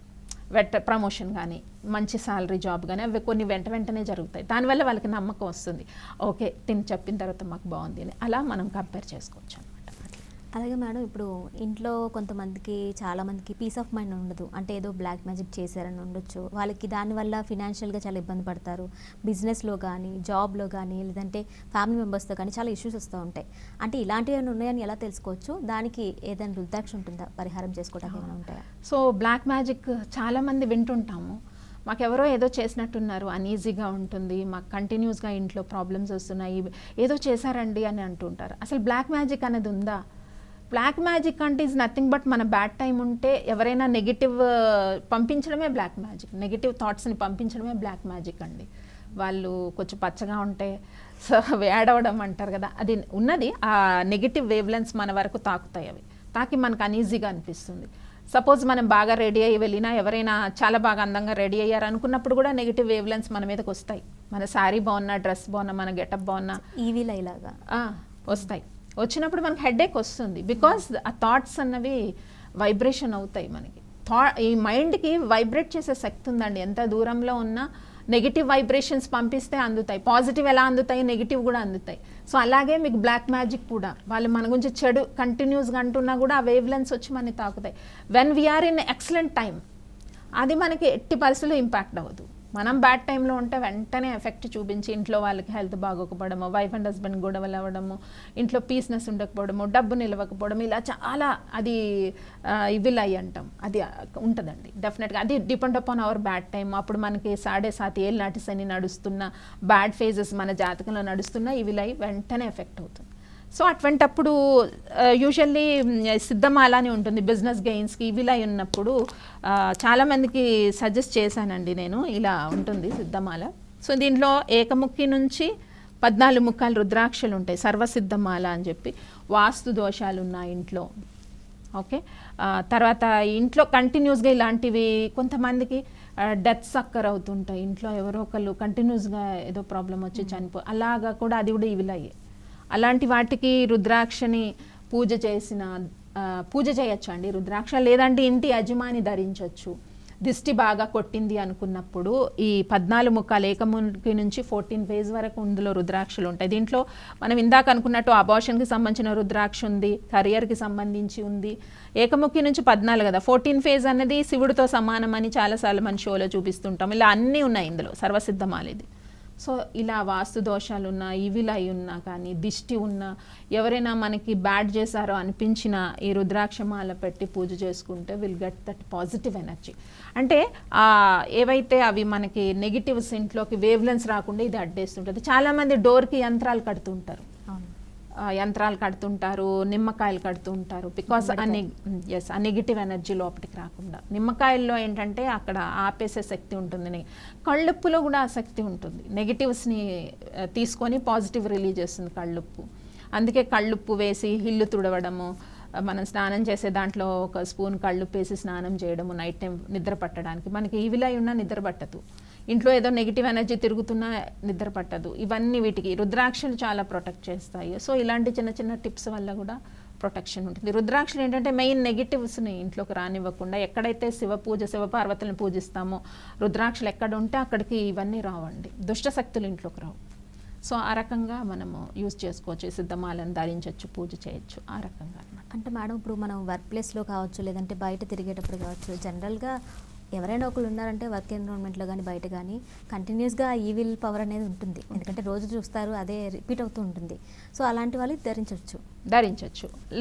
ప్రమోషన్ కానీ మంచి శాలరీ జాబ్ కానీ అవి కొన్ని వెంటనే జరుగుతాయి. దానివల్ల వాళ్ళకి నమ్మకం వస్తుంది, ఓకే తిని చెప్పిన తర్వాత మాకు బాగుంది అని. అలా మనం కంపేర్ చేసుకోవచ్చు అనమాట. అలాగే మేడం, ఇప్పుడు ఇంట్లో కొంతమందికి చాలామందికి పీస్ ఆఫ్ మైండ్ ఉండదు. అంటే ఏదో బ్లాక్ మ్యాజిక్ చేశారని ఉండొచ్చు. వాళ్ళకి దానివల్ల ఫినాన్షియల్గా చాలా ఇబ్బంది పడతారు. బిజినెస్లో కానీ, జాబ్లో కానీ, లేదంటే ఫ్యామిలీ మెంబర్స్తో కానీ చాలా ఇష్యూస్ వస్తూ ఉంటాయి. అంటే ఇలాంటివి ఏమైనా ఉన్నాయని ఎలా తెలుసుకోవచ్చు? దానికి ఏదైనా రుద్రాక్ష ఉంటుందా? పరిహారం చేసుకోవడానికి ఏమైనా ఉంటాయా? సో బ్లాక్ మ్యాజిక్ చాలామంది వింటుంటాము. మాకెవరో ఏదో చేసినట్టున్నారు, అన్ఈజీగా ఉంటుంది, మాకు కంటిన్యూస్గా ఇంట్లో ప్రాబ్లమ్స్ వస్తున్నాయి, ఏదో చేశారండి అని అంటుంటారు. అసలు బ్లాక్ మ్యాజిక్ అనేది ఉందా? బ్లాక్ మ్యాజిక్ అంటే ఈజ్ నథింగ్ బట్ మన బ్యాడ్ టైం ఉంటే ఎవరైనా నెగిటివ్ పంపించడమే బ్లాక్ మ్యాజిక్. నెగిటివ్ థాట్స్ని పంపించడమే బ్లాక్ మ్యాజిక్ అండి. వాళ్ళు కొంచెం పచ్చగా ఉంటే సో వేడవడం అంటారు కదా, అది ఉన్నది. ఆ నెగిటివ్ వేవ్లెన్స్ మన వరకు తాకుతాయి. అవి తాకి మనకు అన్ఈజీగా అనిపిస్తుంది. సపోజ్ మనం బాగా రెడీ అయ్యి వెళ్ళినా, ఎవరైనా చాలా బాగా అందంగా రెడీ అయ్యారు అనుకున్నప్పుడు కూడా నెగిటివ్ వేవ్లెన్స్ మన మీదకి వస్తాయి. మన శారీ బాగున్నా, డ్రెస్ బాగున్నా, మన గెటప్ బాగున్నా ఈవిల్ ఇలాగా వస్తాయి. వచ్చినప్పుడు మనకి హెడేక్ వస్తుంది. బికాస్ ఆ థాట్స్ అన్నవి వైబ్రేషన్ అవుతాయి. మనకి ఈ మైండ్కి వైబ్రేట్ చేసే శక్తి ఉందండి. ఎంత దూరంలో ఉన్నా నెగిటివ్ వైబ్రేషన్స్ పంపిస్తే అందుతాయి. పాజిటివ్ ఎలా అందుతాయి, నెగిటివ్ కూడా అందుతాయి. సో అలాగే మీకు బ్లాక్ మ్యాజిక్ కూడా వాళ్ళు మన గురించి చెడు కంటిన్యూస్గా అంటున్నా కూడా ఆ వేవ్ లెన్స్ వచ్చి మనని తాకుతాయి. When we are in excellent time అది మనకి ఎట్టి పరిస్థితుల్లో ఇంపాక్ట్ అవ్వదు. మనం బ్యాడ్ టైంలో ఉంటే వెంటనే ఎఫెక్ట్ చూపించి ఇంట్లో వాళ్ళకి హెల్త్ బాగోకపోవడము, వైఫ్ అండ్ హస్బెండ్ గొడవలు అవ్వడము, ఇంట్లో పీస్నెస్ ఉండకపోవడము, డబ్బు నిలవకపోవడం, ఇలా చాలా అది ఇవిల్ అయ్యి అంటాం. అది ఉంటుందండి డెఫినెట్గా. అది depend upon our bad time. అప్పుడు మనకి 7.5 ఏళ్ళ నాటి శని నడుస్తున్న, బ్యాడ్ ఫేజెస్ మన జాతకంలో నడుస్తున్నా ఇవిల్ అయ్యి వెంటనే ఎఫెక్ట్ అవుతుంది. సో అటువంటప్పుడు యూజువల్లీ సిద్ధమాల అని ఉంటుంది బిజినెస్ గెయిన్స్కి. ఇవిలా ఉన్నప్పుడు చాలామందికి సజెస్ట్ చేశానండి నేను. ఇలా ఉంటుంది సిద్ధమాల. సో దీంట్లో ఏకముఖి నుంచి 14 ముఖాలు రుద్రాక్షలు ఉంటాయి, సర్వసిద్ధమాల అని చెప్పి. వాస్తు దోషాలు ఉన్న ఇంట్లో, ఓకే, తర్వాత ఇంట్లో కంటిన్యూస్గా ఇలాంటివి కొంతమందికి డెత్స్ అక్కర్ అవుతుంటాయి. ఇంట్లో ఎవరో ఒకళ్ళు కంటిన్యూస్గా ఏదో ప్రాబ్లం వచ్చి అలాగా కూడా అది కూడా ఇవిలయ్యే. అలాంటి వాటికి రుద్రాక్షని పూజ చేయొచ్చు అండి రుద్రాక్ష. లేదంటే ఇంటి యజమాని ధరించవచ్చు. దిష్టి బాగా కొట్టింది అనుకున్నప్పుడు ఈ 14 ముఖాలు ఏకముఖి నుంచి 14 ఫేజ్ వరకు ఇందులో రుద్రాక్షలు ఉంటాయి. దీంట్లో మనం ఇందాక అనుకున్నట్టు అబార్షన్కి సంబంధించిన రుద్రాక్ష ఉంది, కెరియర్కి సంబంధించి ఉంది. ఏకముఖి నుంచి 14 కదా, 14 ఫేజ్ అన్నది శివుడితో సమానం అని చాలాసార్లు మన షోలో చూపిస్తుంటాం. ఇలా అన్నీ ఉన్నాయి ఇందులో, సర్వసిద్ధమాలిది. సో ఇలా వాస్తు దోషాలు ఉన్నా, ఈవిల్ అయి ఉన్నా కానీ, దిష్టి ఉన్నా, ఎవరైనా మనకి బ్యాడ్ చేశారో అనిపించిన ఈ రుద్రాక్షమాల పెట్టి పూజ చేసుకుంటే will get that positive energy. అంటే ఏవైతే అవి మనకి నెగిటివ్స్ ఇంట్లోకి వేవ్లెన్స్ రాకుండా ఇది అడ్డేస్తుంటుంది. చాలామంది డోర్కి యంత్రాలు కడుతుంటారు, యంత్రాలు కడుతుంటారు, నిమ్మకాయలు కడుతుంటారు. బికాస్ ఆ నెగిటివ్ ఎనర్జీ లోపలికి రాకుండా. నిమ్మకాయల్లో ఏంటంటే అక్కడ ఆపేసే శక్తి ఉంటుంది, కళ్ళుప్పులో కూడా ఆ శక్తి ఉంటుంది. నెగిటివ్స్ని తీసుకొని పాజిటివ్ రిలీజ్ చేస్తుంది కళ్ళుప్పు. అందుకే కళ్ళుప్పు వేసి ఇల్లు తుడవడము, మనం స్నానం చేసే దాంట్లో ఒక స్పూన్ కళ్ళుప్పు వేసి స్నానం చేయడము నైట్ టైం నిద్ర పట్టడానికి. మనకి ఈవిలై ఉన్నా నిద్ర పట్టదు, ఇంట్లో ఏదో నెగిటివ్ ఎనర్జీ తిరుగుతున్నా నిద్ర పట్టదు. ఇవన్నీ వీటికి రుద్రాక్షలు చాలా ప్రొటెక్ట్ చేస్తాయి. సో ఇలాంటి చిన్న చిన్న టిప్స్ వల్ల కూడా ప్రొటెక్షన్ ఉంటుంది. రుద్రాక్షలు ఏంటంటే మెయిన్ నెగిటివ్స్ని ఇంట్లోకి రానివ్వకుండా, ఎక్కడైతే శివపార్వతులను పూజిస్తామో రుద్రాక్షలు ఎక్కడ ఉంటే అక్కడికి ఇవన్నీ రావండి, దుష్ట శక్తులు ఇంట్లోకి రావు. సో ఆ రకంగా మనము యూజ్ చేసుకోవచ్చు, సిద్ధమాలను ధరించవచ్చు, పూజ చేయొచ్చు ఆ రకంగా అన్నమాట. అంటే మేడం ఇప్పుడు మనం వర్క్ ప్లేస్లో కావచ్చు, లేదంటే బయట తిరిగేటప్పుడు కావచ్చు, జనరల్గా ఎవరైనా ఒకళ్ళు ఉన్నారంటే వర్క్ ఎన్విరాన్మెంట్లో కానీ బయట కానీ కంటిన్యూస్గా ఈవిల్ పవర్ అనేది ఉంటుంది. ఎందుకంటే రోజు చూస్తారు, అదే రిపీట్ అవుతూ ఉంటుంది. సో అలాంటి వాళ్ళు ధరించవచ్చు.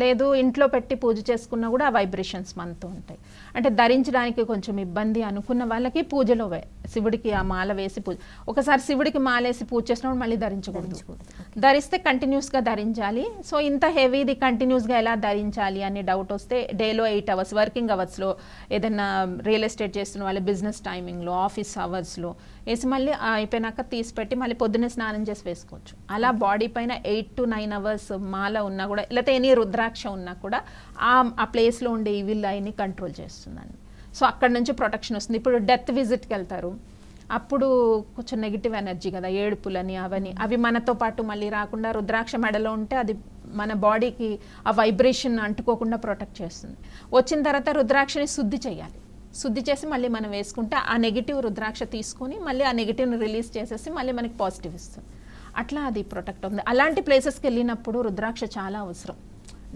లేదు ఇంట్లో పెట్టి పూజ చేసుకున్నా కూడా ఆ వైబ్రేషన్స్ మనతో ఉంటాయి. అంటే ధరించడానికి కొంచెం ఇబ్బంది అనుకున్న వాళ్ళకి పూజలో శివుడికి ఆ మాల వేసి పూజ, ఒకసారి శివుడికి మాలేసి పూజ చేసినప్పుడు మళ్ళీ ధరించకూడదు. ధరిస్తే కంటిన్యూస్గా ధరించాలి. సో ఇంత హెవీది కంటిన్యూస్గా ఎలా ధరించాలి అని డౌట్ వస్తే డేలో 8 hours వర్కింగ్ అవర్స్లో, ఏదైనా రియల్ ఎస్టేట్ చేస్తున్న వాళ్ళ బిజినెస్ టైమింగ్లో, ఆఫీస్ అవర్స్లో వేసి మళ్ళీ అయిపోయినాక తీసి పెట్టి మళ్ళీ పొద్దున్నే స్నానం చేసి వేసుకోవచ్చు. అలా బాడీ పైన 8 to 9 hours మాల ఉన్నా కూడా, లేకపోతే ఎనీ రుద్రాక్ష ఉన్నా కూడా ఆ ప్లేస్లో ఉండే ఈవిల్ ఐని కంట్రోల్ చేస్తుందండి. సో అక్కడ నుంచి ప్రొటెక్షన్ వస్తుంది. ఇప్పుడు డెత్ విజిట్కి వెళ్తారు, అప్పుడు కొంచెం నెగిటివ్ ఎనర్జీ కదా, ఏడుపులని అవని, అవి మనతో పాటు మళ్ళీ రాకుండా రుద్రాక్ష మెడలో ఉంటే అది మన బాడీకి ఆ వైబ్రేషన్ అంటుకోకుండా ప్రొటెక్ట్ చేస్తుంది. వచ్చిన తర్వాత రుద్రాక్షని శుద్ధి చేయాలి, శుద్ధి చేసి మళ్ళీ మనం వేసుకుంటే ఆ నెగిటివ్ రుద్రాక్ష తీసుకొని మళ్ళీ ఆ నెగిటివ్ని రిలీజ్ చేసేసి మళ్ళీ మనకి పాజిటివ్ ఇస్తుంది. అట్లా అది ప్రొటెక్ట్ అవుతుంది. అలాంటి ప్లేసెస్కి వెళ్ళినప్పుడు రుద్రాక్ష చాలా అవసరం.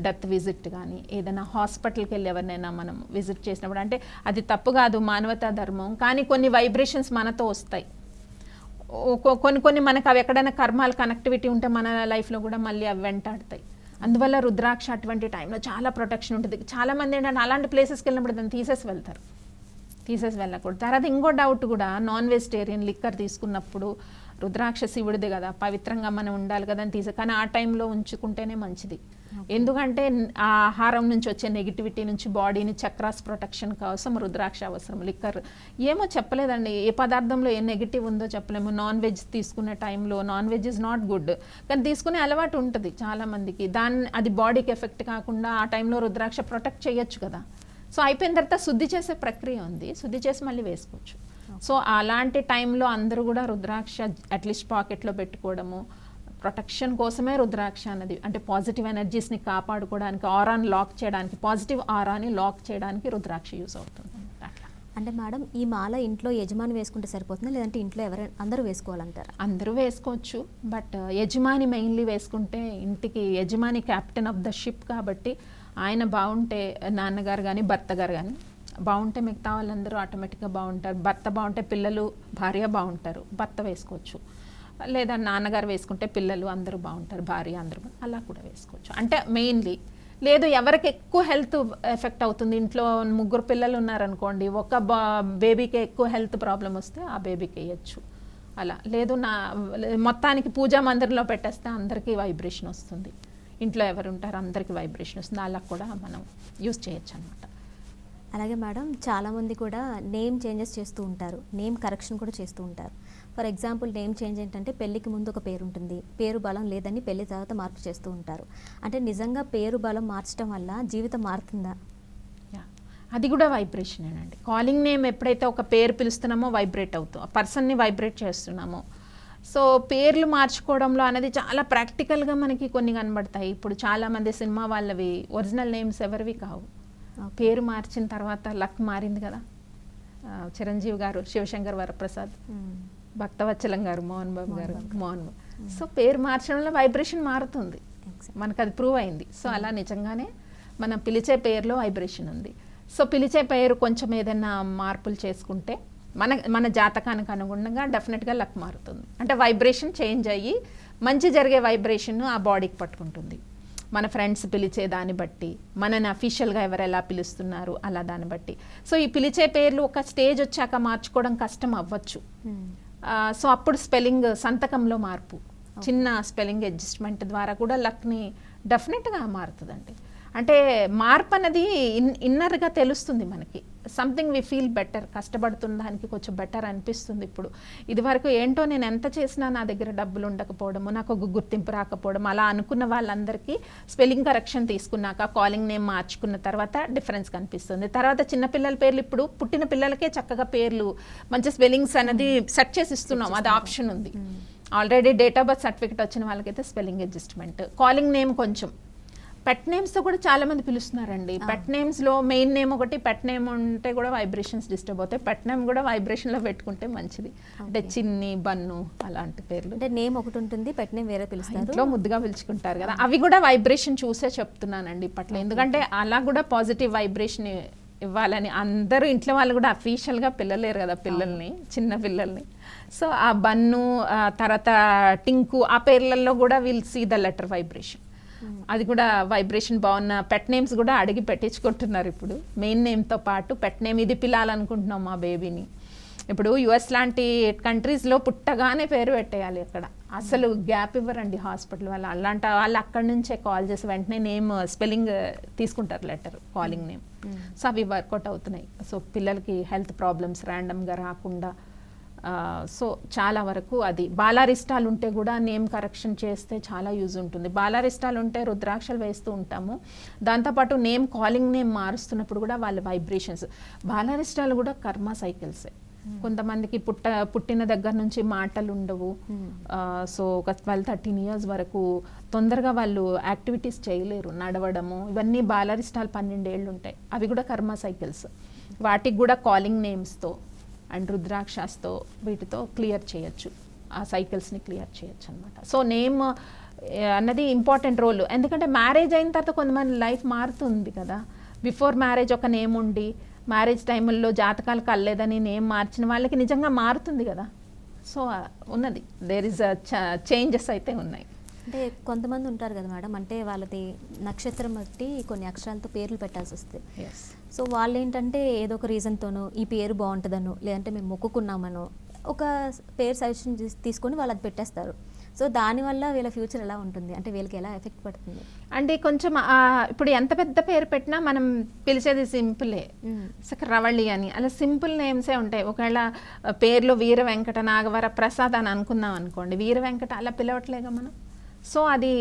డెత్ విజిట్ కానీ, ఏదైనా హాస్పిటల్కి వెళ్ళి ఎవరినైనా మనం విజిట్ చేసినప్పుడు, అంటే అది తప్పు కాదు, మానవతా ధర్మం, కానీ కొన్ని వైబ్రేషన్స్ మనతో వస్తాయి. కొన్ని మనకు అవి ఎక్కడైనా కర్మాలు కనెక్టివిటీ ఉంటే మన లైఫ్లో కూడా మళ్ళీ అవి వెంటాడతాయి. అందువల్ల రుద్రాక్ష అటువంటి టైంలో చాలా ప్రొటెక్షన్ ఉంటుంది. చాలామంది ఏంటంటే అలాంటి ప్లేసెస్కి వెళ్ళినప్పుడు దాన్ని తీసేసి వెళ్ళకూడదు. తర్వాత ఇంకో డౌట్ కూడా, నాన్ వెజిటేరియన్ లిక్కర్ తీసుకున్నప్పుడు రుద్రాక్ష శివుడిదే కదా, పవిత్రంగా మనం ఉండాలి కదా అని కానీ ఆ టైంలో ఉంచుకుంటేనే మంచిది. ఎందుకంటే ఆ ఆహారం నుంచి వచ్చే నెగిటివిటీ నుంచి బాడీని చక్రాస్ ప్రొటెక్షన్ కోసం రుద్రాక్ష అవసరం. లిక్కర్ ఏమో చెప్పలేదండి, ఏ పదార్థంలో ఏ నెగిటివ్ ఉందో చెప్పలేము. నాన్ వెజ్ తీసుకునే టైంలో, non veg is not good, కానీ తీసుకునే అలవాటు ఉంటుంది చాలామందికి. అది బాడీకి ఎఫెక్ట్ కాకుండా ఆ టైంలో రుద్రాక్ష ప్రొటెక్ట్ చేయొచ్చు కదా. సో అయిపోయిన తర్వాత శుద్ధి చేసే ప్రక్రియ ఉంది, శుద్ధి చేసి మళ్ళీ వేసుకోవచ్చు. సో అలాంటి టైంలో అందరూ కూడా రుద్రాక్ష అట్లీస్ట్ పాకెట్లో పెట్టుకోవడము, ప్రొటెక్షన్ కోసమే రుద్రాక్ష అన్నది. అంటే పాజిటివ్ ఎనర్జీస్ని కాపాడుకోవడానికి, ఆరాని లాక్ చేయడానికి, పాజిటివ్ ఆరాని లాక్ చేయడానికి రుద్రాక్ష యూస్ అవుతుంది. అట్లా. అంటే మేడం ఈ మాల ఇంట్లో యజమాని వేసుకుంటే సరిపోతుందా, లేదంటే ఇంట్లో అందరూ వేసుకోవాలంటారా? అందరూ వేసుకోవచ్చు, బట్ యజమాని మెయిన్లీ వేసుకుంటే, ఇంటికి యజమాని క్యాప్టెన్ ఆఫ్ ద షిప్ కాబట్టి ఆయన బాగుంటే, నాన్నగారు కానీ భర్త గారు కానీ బాగుంటే మిగతా వాళ్ళందరూ ఆటోమేటిక్గా బాగుంటారు. భర్త బాగుంటే పిల్లలు, భార్య బాగుంటారు, భర్త వేసుకోవచ్చు. లేదా నాన్నగారు వేసుకుంటే పిల్లలు అందరూ బాగుంటారు, భార్య అందరూ, అలా కూడా వేసుకోవచ్చు. అంటే మెయిన్లీ లేదు ఎవరికి ఎక్కువ హెల్త్ ఎఫెక్ట్ అవుతుంది, ఇంట్లో 3 పిల్లలు ఉన్నారనుకోండి, ఒక బేబీకి ఎక్కువ హెల్త్ ప్రాబ్లం వస్తే ఆ బేబీకి వేయచ్చు. అలా లేదు మొత్తానికి పూజా మందిరంలో పెట్టేస్తే అందరికీ వైబ్రేషన్ వస్తుంది, ఇంట్లో ఎవరు ఉంటారో అందరికీ వైబ్రేషన్ వస్తుంది. అలా కూడా మనం యూజ్ చేయొచ్చు అనమాట. అలాగే మేడం చాలామంది కూడా నేమ్ చేంజెస్ చేస్తూ ఉంటారు, నేమ్ కరెక్షన్ కూడా చేస్తూ ఉంటారు. ఫర్ ఎగ్జాంపుల్ నేమ్ చేంజ్ ఏంటంటే పెళ్ళికి ముందు ఒక పేరు ఉంటుంది, పేరు బలం లేదని పెళ్లి తర్వాత మార్పు చేస్తూ ఉంటారు. అంటే నిజంగా పేరు బలం మార్చడం వల్ల జీవితం మారుతుందా? అది కూడా వైబ్రేషనేనండి. కాలింగ్ నేమ్ ఎప్పుడైతే ఒక పేరు పిలుస్తున్నామో వైబ్రేట్ అవుతాం, ఆ పర్సన్ని వైబ్రేట్ చేస్తున్నామో. సో పేర్లు మార్చుకోవడంలో అనేది చాలా ప్రాక్టికల్గా మనకి కొన్ని కనబడతాయి. ఇప్పుడు చాలామంది సినిమా వాళ్ళవి ఒరిజినల్ నేమ్స్ ఎవరివి కావు, పేరు మార్చిన తర్వాత లక్ మారింది కదా. చిరంజీవి గారు, శివశంకర్ వరప్రసాద్, భక్తవత్సలం గారు, మోహన్ బాబు గారు, మోహన్ బాబు. సో పేరు మార్చడంలో వైబ్రేషన్ మారుతుంది, మనకు అది ప్రూవ్ అయింది. సో అలా నిజంగానే మనం పిలిచే పేరులో వైబ్రేషన్ ఉంది. సో పిలిచే పేరు కొంచెం ఏదైనా మార్పులు చేసుకుంటే మన జాతకానికి అనుగుణంగా డెఫినెట్గా లక్ మారుతుంది. అంటే వైబ్రేషన్ చేంజ్ అయ్యి మంచి జరిగే వైబ్రేషన్ ఆ బాడీకి పట్టుకుంటుంది. మన ఫ్రెండ్స్ పిలిచే దాన్ని బట్టి, మనని అఫీషియల్గా ఎవరు ఎలా పిలుస్తున్నారు అలా దాన్ని బట్టి. సో ఈ పిలిచే పేర్లు ఒక స్టేజ్ వచ్చాక మార్చుకోవడం కష్టం అవ్వచ్చు. సో అప్పుడు స్పెల్లింగ్, సంతకంలో మార్పు, చిన్న స్పెల్లింగ్ అడ్జస్ట్మెంట్ ద్వారా కూడా లక్ని డెఫినెట్గా మారుతుందండి. అంటే మార్పు అనేది ఇన్నర్గా తెలుస్తుంది మనకి. సంథింగ్ వి ఫీల్ బెటర్, కష్టపడుతున్న దానికి కొంచెం బెటర్ అనిపిస్తుంది. ఇప్పుడు ఇదివరకు ఏంటో నేను ఎంత చేసినా నా దగ్గర డబ్బులు ఉండకపోవడము, నాకు ఒక గుర్తింపు రాకపోవడం, అలా అనుకున్న వాళ్ళందరికీ స్పెల్లింగ్ కరెక్షన్ తీసుకున్నాక, కాలింగ్ నేమ్ మార్చుకున్న తర్వాత డిఫరెన్స్ కనిపిస్తుంది. తర్వాత చిన్నపిల్లల పేర్లు, ఇప్పుడు పుట్టిన పిల్లలకే చక్కగా పేర్లు మంచి స్పెల్లింగ్స్ అనేది సెట్ చేసి ఇస్తున్నాం, అది ఆప్షన్ ఉంది. Already date of birth certificate వచ్చిన వాళ్ళకైతే స్పెల్లింగ్ అడ్జస్ట్మెంట్. కాలింగ్ నేమ్ కొంచెం పెట్ నేమ్స్తో కూడా చాలా మంది పిలుస్తున్నారండి. పెట్ నేమ్స్లో మెయిన్ నేమ్ ఒకటి, పెట్ నేమ్ ఉంటే కూడా వైబ్రేషన్స్ డిస్టర్బ్ అవుతాయి. పెట్ నేమ్ కూడా వైబ్రేషన్లో పెట్టుకుంటే మంచిది. అంటే చిన్ని, బన్ను అలాంటి పేర్లు. అంటే నేమ్ ఒకటి ఉంటుంది, పెట్ నేమ్ వేరే పిలుస్తారు, ఇంట్లో ముద్దుగా పిలుచుకుంటారు కదా, అవి కూడా వైబ్రేషన్ చూసే చెప్తున్నానండి ఇప్పట్లో. ఎందుకంటే అలా కూడా పాజిటివ్ వైబ్రేషన్ ఇవ్వాలని అందరూ ఇంట్లో వాళ్ళు కూడా అఫీషియల్గా పిల్లలేరు కదా పిల్లల్ని, చిన్న పిల్లల్ని. సో ఆ బన్ను, తర్వాత టింకు, ఆ పేర్లలో కూడా will see the letter vibration. అది కూడా వైబ్రేషన్ బాగున్న పెట్ నేమ్స్ కూడా అడిగి పెట్టించుకుంటున్నారు ఇప్పుడు. మెయిన్ నేమ్తో పాటు పెట్ నేమ్, ఇది పిలాలనుకుంటున్నాం మా బేబీని. ఇప్పుడు యుఎస్ లాంటి కంట్రీస్లో పుట్టగానే పేరు పెట్టేయాలి. అక్కడ అసలు గ్యాప్ ఇవ్వరండి హాస్పిటల్ వాళ్ళు. అలాంటి వాళ్ళు అక్కడి నుంచే కాల్ చేసి వెంటనే నేమ్ స్పెల్లింగ్ తీసుకుంటారు, లెటర్, కాలింగ్ నేమ్. సో అవి వర్కౌట్ అవుతున్నాయి. సో పిల్లలకి హెల్త్ ప్రాబ్లమ్స్ ర్యాండమ్గా రాకుండా. సో చాలా వరకు అది బాలారిష్టాలు ఉంటే కూడా నేమ్ కరెక్షన్ చేస్తే చాలా యూజ్ ఉంటుంది. బాలారిష్టాలు ఉంటే రుద్రాక్షలు వేస్తూ ఉంటాము, దాంతోపాటు నేమ్, కాలింగ్ నేమ్ మారుస్తున్నప్పుడు కూడా వాళ్ళ వైబ్రేషన్స్. బాలారిష్టాలు కూడా కర్మ సైకిల్సే. కొంతమందికి పుట్టిన దగ్గర నుంచి మాటలు ఉండవు. సో ఒక 12-13 years వరకు తొందరగా వాళ్ళు యాక్టివిటీస్ చేయలేరు, నడవడము, ఇవన్నీ బాలారిష్టాలు 12 ఏళ్ళు ఉంటాయి. అవి కూడా కర్మ సైకిల్స్. వాటికి కూడా కాలింగ్ నేమ్స్తో అండ్ రుద్రాక్షస్తో వీటితో క్లియర్ చేయొచ్చు, ఆ సైకిల్స్ని క్లియర్ చేయొచ్చు అనమాట. సో నేమ్ అన్నది ఇంపార్టెంట్ రోల్. ఎందుకంటే మ్యారేజ్ అయిన తర్వాత కొంతమంది లైఫ్ మారుతుంది కదా. బిఫోర్ మ్యారేజ్ ఒక నేమ్ ఉండి మ్యారేజ్ టైంలో జాతకాలు కలలేదని నేమ్ మార్చిన వాళ్ళకి నిజంగా మారుతుంది కదా. సో ఉన్నది, దేర్ ఇస్ చేంజెస్ అయితే ఉన్నాయి. అంటే కొంతమంది ఉంటారు కదా మేడం, అంటే వాళ్ళది నక్షత్రం బట్టి కొన్ని అక్షరాలతో పేర్లు పెట్టాల్సి వస్తుంది. సో వాళ్ళు ఏంటంటే ఏదో ఒక రీజన్తోనో ఈ పేరు బాగుంటుందనో, లేదంటే మేము మొక్కుకున్నామనో ఒక పేరు సజెషన్ తీసుకొని వాళ్ళు అది పెట్టేస్తారు. సో దానివల్ల వీళ్ళ ఫ్యూచర్ ఎలా ఉంటుంది, అంటే వీళ్ళకి ఎలా ఎఫెక్ట్ పడుతుంది? అంటే కొంచెం ఇప్పుడు ఎంత పెద్ద పేరు పెట్టినా మనం పిలిచేది సింపులే, రవళి అని, అలా సింపుల్ నేమ్సే ఉంటాయి. ఒకవేళ పేర్లో వీర వెంకట, నాగవర ప్రసాద్ అని అనుకున్నాం అనుకోండి, వీర వెంకట అలా పిలవట్లేగా మనం. సో అది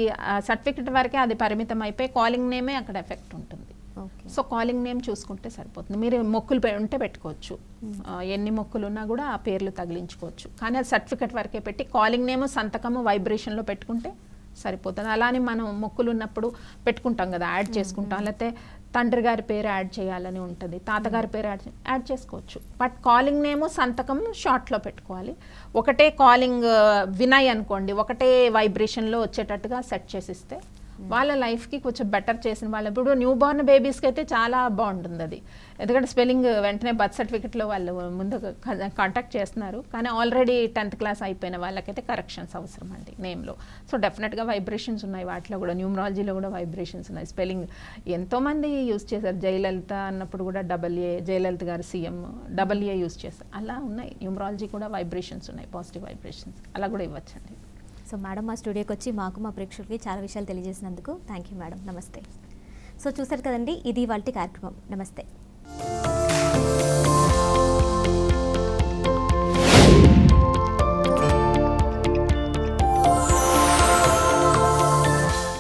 సర్టిఫికెట్ వరకే అది పరిమితం అయిపోయి కాలింగ్ నేమే అక్కడ ఎఫెక్ట్ ఉంటుంది. సో కాలింగ్ నేమ్ చూసుకుంటే సరిపోతుంది. మీరు మొక్కులు ఉంటే పెట్టుకోవచ్చు, ఎన్ని మొక్కులు ఉన్నా కూడా ఆ పేర్లు తగిలించుకోవచ్చు. కానీ అది సర్టిఫికెట్ వరకే పెట్టి కాలింగ్ నేమ్, సంతకము, వైబ్రేషన్లో పెట్టుకుంటే సరిపోతుంది. అలానే మనం మొక్కులు ఉన్నప్పుడు పెట్టుకుంటాం కదా, యాడ్ చేసుకుంటాం. లేకపోతే తండ్రి గారి పేరు యాడ్ చేయాలని ఉంటుంది, తాతగారి పేరు యాడ్ చేసుకోవచ్చు. బట్ కాలింగ్ నేము, సంతకం షార్ట్లో పెట్టుకోవాలి. ఒకటే కాలింగ్ వినయ్ అనుకోండి, ఒకటే వైబ్రేషన్లో వచ్చేటట్టుగా సెట్ చేసిస్తే వాళ్ళ లైఫ్కి కొంచెం బెటర్ చేసిన వాళ్ళు. ఇప్పుడు న్యూ బార్న్ బేబీస్కి అయితే చాలా బాగుంటుంది అది. ఎందుకంటే స్పెల్లింగ్ వెంటనే బర్త్ సర్టిఫికెట్లో వాళ్ళు ముందు కాంటాక్ట్ చేస్తున్నారు. కానీ ఆల్రెడీ 10th క్లాస్ అయిపోయిన వాళ్ళకైతే కరెక్షన్స్ అవసరం అండి నేమ్లో. సో డెఫినెట్గా వైబ్రేషన్స్ ఉన్నాయి వాటిలో కూడా, న్యూమరాలజీలో కూడా వైబ్రేషన్స్ ఉన్నాయి. స్పెల్లింగ్ ఎంతోమంది యూజ్ చేశారు. జయలలిత అన్నప్పుడు కూడా AA, జయలలిత గారు సీఎం AA యూజ్ చేశారు. అలా ఉన్నాయి. న్యూమరాలజీ కూడా వైబ్రేషన్స్ ఉన్నాయి, పాజిటివ్ వైబ్రేషన్స్, అలా కూడా ఇవ్వచ్చండి. సో మేడం మా స్టూడియోకి వచ్చి మాకు, మా ప్రేక్షకులకి చాలా విషయాలు తెలియజేసినందుకు థ్యాంక్ యూ మేడం. నమస్తే. సో చూసారు కదండి, ఇది ఇవాల్టి కార్యక్రమం. నమస్తే.